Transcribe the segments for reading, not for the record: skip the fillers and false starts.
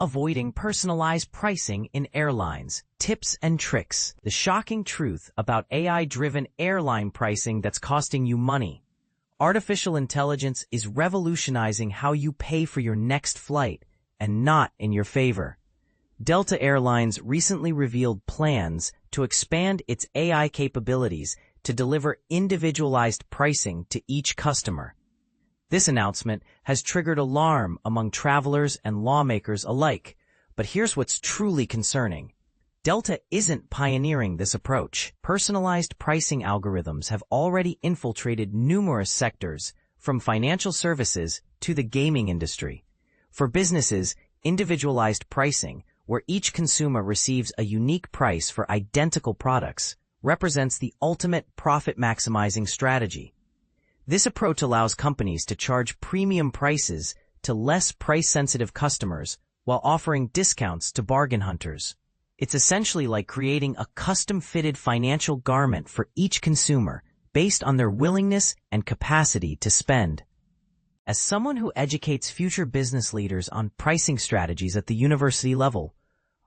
Avoiding personalized pricing in airlines, tips and tricks. The shocking truth about AI-driven airline pricing that's costing you money. Artificial intelligence is revolutionizing how you pay for your next flight, and not in your favor. Delta Airlines recently revealed plans to expand its AI capabilities to deliver individualized pricing to each customer. This announcement has triggered alarm among travelers and lawmakers alike, but here's what's truly concerning. Delta isn't pioneering this approach. Personalized pricing algorithms have already infiltrated numerous sectors, from financial services to the gaming industry. For businesses, individualized pricing, where each consumer receives a unique price for identical products, represents the ultimate profit-maximizing strategy. This approach allows companies to charge premium prices to less price-sensitive customers while offering discounts to bargain hunters. It's essentially like creating a custom-fitted financial garment for each consumer based on their willingness and capacity to spend. As someone who educates future business leaders on pricing strategies at the university level,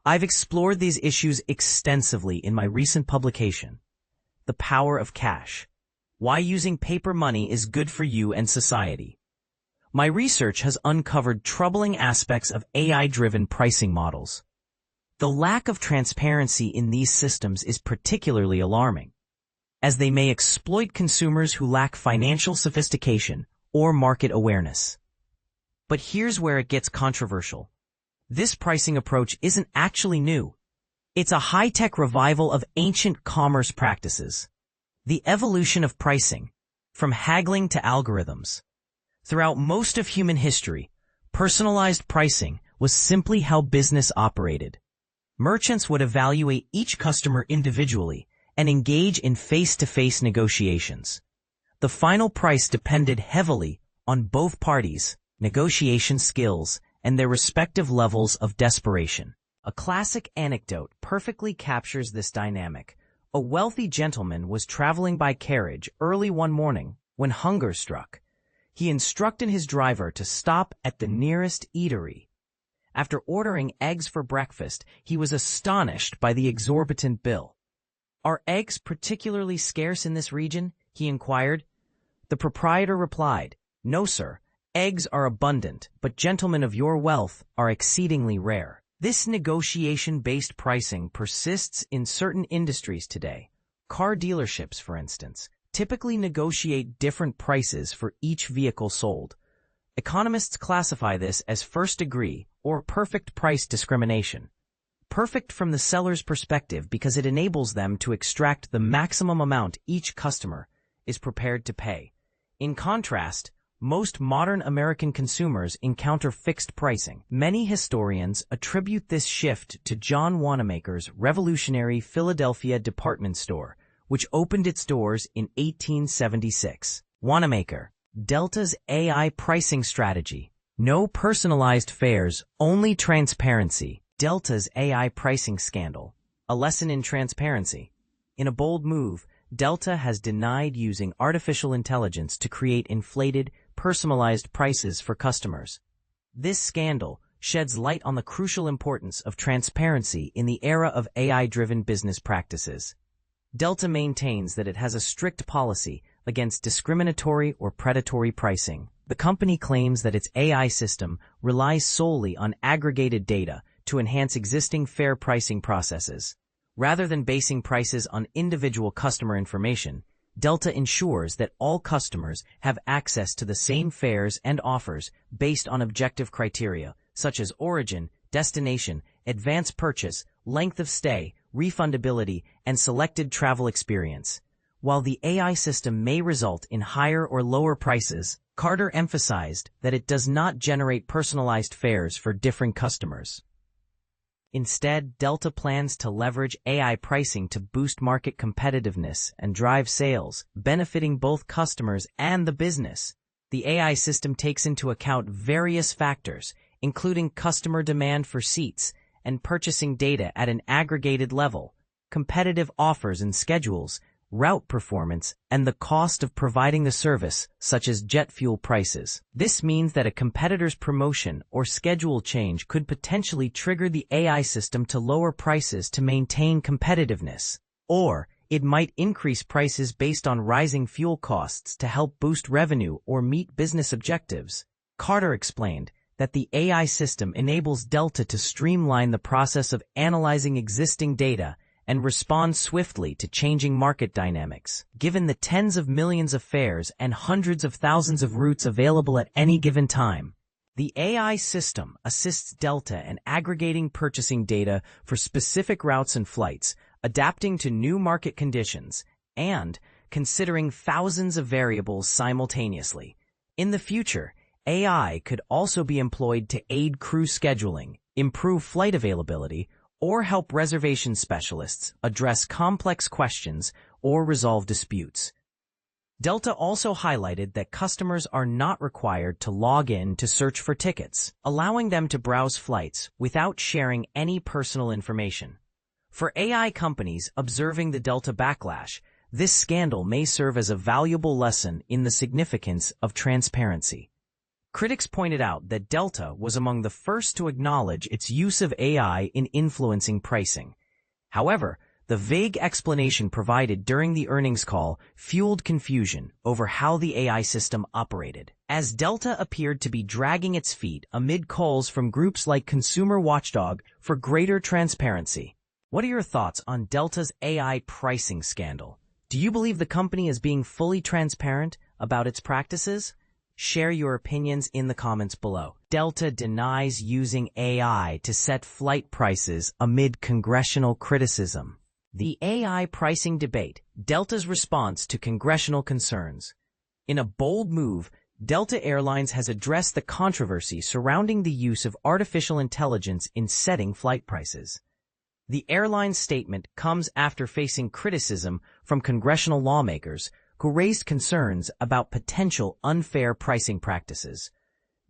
I've explored these issues extensively in my recent publication, The Power of Cash: Why Using Paper Money is Good for You and Society. My research has uncovered troubling aspects of AI-driven pricing models. The lack of transparency in these systems is particularly alarming, as they may exploit consumers who lack financial sophistication or market awareness. But here's where it gets controversial. This pricing approach isn't actually new. It's a high-tech revival of ancient commerce practices. The evolution of pricing, from haggling to algorithms. Throughout most of human history, personalized pricing was simply how business operated. Merchants would evaluate each customer individually and engage in face-to-face negotiations. The final price depended heavily on both parties' negotiation skills and their respective levels of desperation. A classic anecdote perfectly captures this dynamic. A wealthy gentleman was traveling by carriage early one morning when hunger struck. He instructed his driver to stop at the nearest eatery. After ordering eggs for breakfast, he was astonished by the exorbitant bill. "Are eggs particularly scarce in this region?" he inquired. The proprietor replied, "No, sir. Eggs are abundant, but gentlemen of your wealth are exceedingly rare." This negotiation-based pricing persists in certain industries today. Car dealerships, for instance, typically negotiate different prices for each vehicle sold. Economists classify this as first-degree or perfect price discrimination. Perfect from the seller's perspective because it enables them to extract the maximum amount each customer is prepared to pay. In contrast, most modern American consumers encounter fixed pricing. Many historians attribute this shift to John Wanamaker's revolutionary Philadelphia department store, which opened its doors in 1876. Wanamaker, Delta's AI pricing strategy. No personalized fares, only transparency. Delta's AI pricing scandal. A lesson in transparency. In a bold move, Delta has denied using artificial intelligence to create inflated, personalized prices for customers. This scandal sheds light on the crucial importance of transparency in the era of AI-driven business practices. Delta maintains that it has a strict policy against discriminatory or predatory pricing. The company claims that its AI system relies solely on aggregated data to enhance existing fair pricing processes. Rather than basing prices on individual customer information, Delta ensures that all customers have access to the same fares and offers based on objective criteria, such as origin, destination, advance purchase, length of stay, refundability, and selected travel experience. While the AI system may result in higher or lower prices, Carter emphasized that it does not generate personalized fares for different customers. Instead, Delta plans to leverage AI pricing to boost market competitiveness and drive sales, benefiting both customers and the business. The AI system takes into account various factors, including customer demand for seats and purchasing data at an aggregated level, competitive offers and schedules, route performance, and the cost of providing the service, such as jet fuel prices. This means that a competitor's promotion or schedule change could potentially trigger the AI system to lower prices to maintain competitiveness. Or it might increase prices based on rising fuel costs to help boost revenue or meet business objectives. Carter explained that the AI system enables Delta to streamline the process of analyzing existing data and respond swiftly to changing market dynamics. Given the tens of millions of fares and hundreds of thousands of routes available at any given time, the AI system assists Delta in aggregating purchasing data for specific routes and flights, adapting to new market conditions, and considering thousands of variables simultaneously. In the future, AI could also be employed to aid crew scheduling, improve flight availability, or help reservation specialists address complex questions or resolve disputes. Delta also highlighted that customers are not required to log in to search for tickets, allowing them to browse flights without sharing any personal information. For AI companies observing the Delta backlash, this scandal may serve as a valuable lesson in the significance of transparency. Critics pointed out that Delta was among the first to acknowledge its use of AI in influencing pricing. However, the vague explanation provided during the earnings call fueled confusion over how the AI system operated, as Delta appeared to be dragging its feet amid calls from groups like Consumer Watchdog for greater transparency. What are your thoughts on Delta's AI pricing scandal? Do you believe the company is being fully transparent about its practices? Share your opinions in the comments below. Delta denies using AI to set flight prices amid congressional criticism. The AI pricing debate, Delta's response to congressional concerns. In a bold move, Delta Airlines has addressed the controversy surrounding the use of artificial intelligence in setting flight prices. The airline's statement comes after facing criticism from congressional lawmakers who raised concerns about potential unfair pricing practices.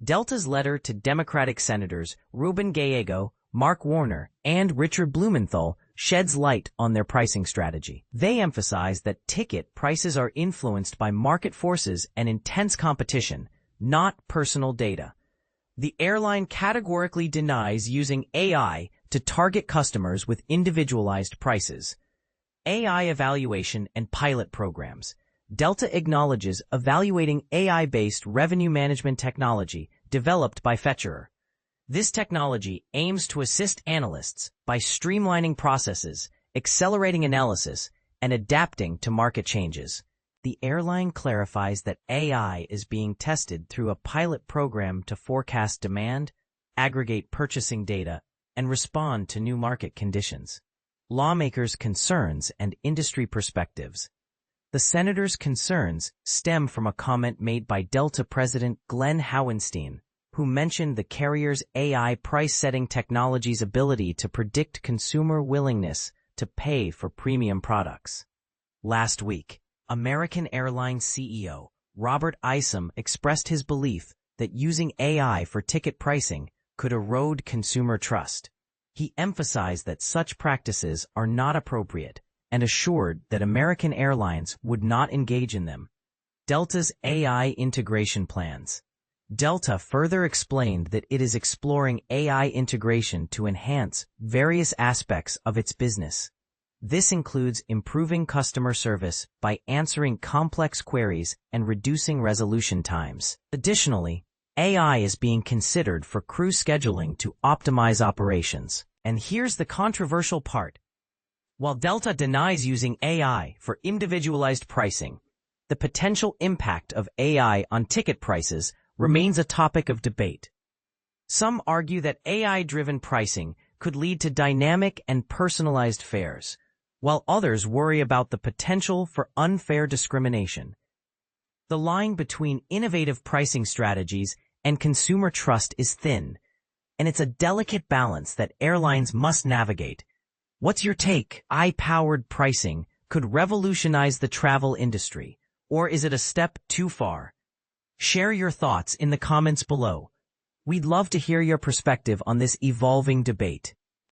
Delta's letter to Democratic Senators Ruben Gallego, Mark Warner, and Richard Blumenthal sheds light on their pricing strategy. They emphasize that ticket prices are influenced by market forces and intense competition, not personal data. The airline categorically denies using AI to target customers with individualized prices. AI evaluation and pilot programs. Delta acknowledges evaluating AI-based revenue management technology developed by Fetcherer. This technology aims to assist analysts by streamlining processes, accelerating analysis, and adapting to market changes. The airline clarifies that AI is being tested through a pilot program to forecast demand, aggregate purchasing data, and respond to new market conditions. Lawmakers' concerns and industry perspectives. The senators' concerns stem from a comment made by Delta President Glenn Hauenstein, who mentioned the carrier's AI price-setting technology's ability to predict consumer willingness to pay for premium products. Last week, American Airlines CEO Robert Isom expressed his belief that using AI for ticket pricing could erode consumer trust. He emphasized that such practices are not appropriate and assured that American Airlines would not engage in them. Delta's AI integration plans. Delta further explained that it is exploring AI integration to enhance various aspects of its business. This includes improving customer service by answering complex queries and reducing resolution times. Additionally, AI is being considered for crew scheduling to optimize operations. And here's the controversial part. While Delta denies using AI for individualized pricing, the potential impact of AI on ticket prices remains a topic of debate. Some argue that AI-driven pricing could lead to dynamic and personalized fares, while others worry about the potential for unfair discrimination. The line between innovative pricing strategies and consumer trust is thin, and it's a delicate balance that airlines must navigate. What's your take? AI-powered pricing could revolutionize the travel industry, or is it a step too far? Share your thoughts in the comments below. We'd love to hear your perspective on this evolving debate.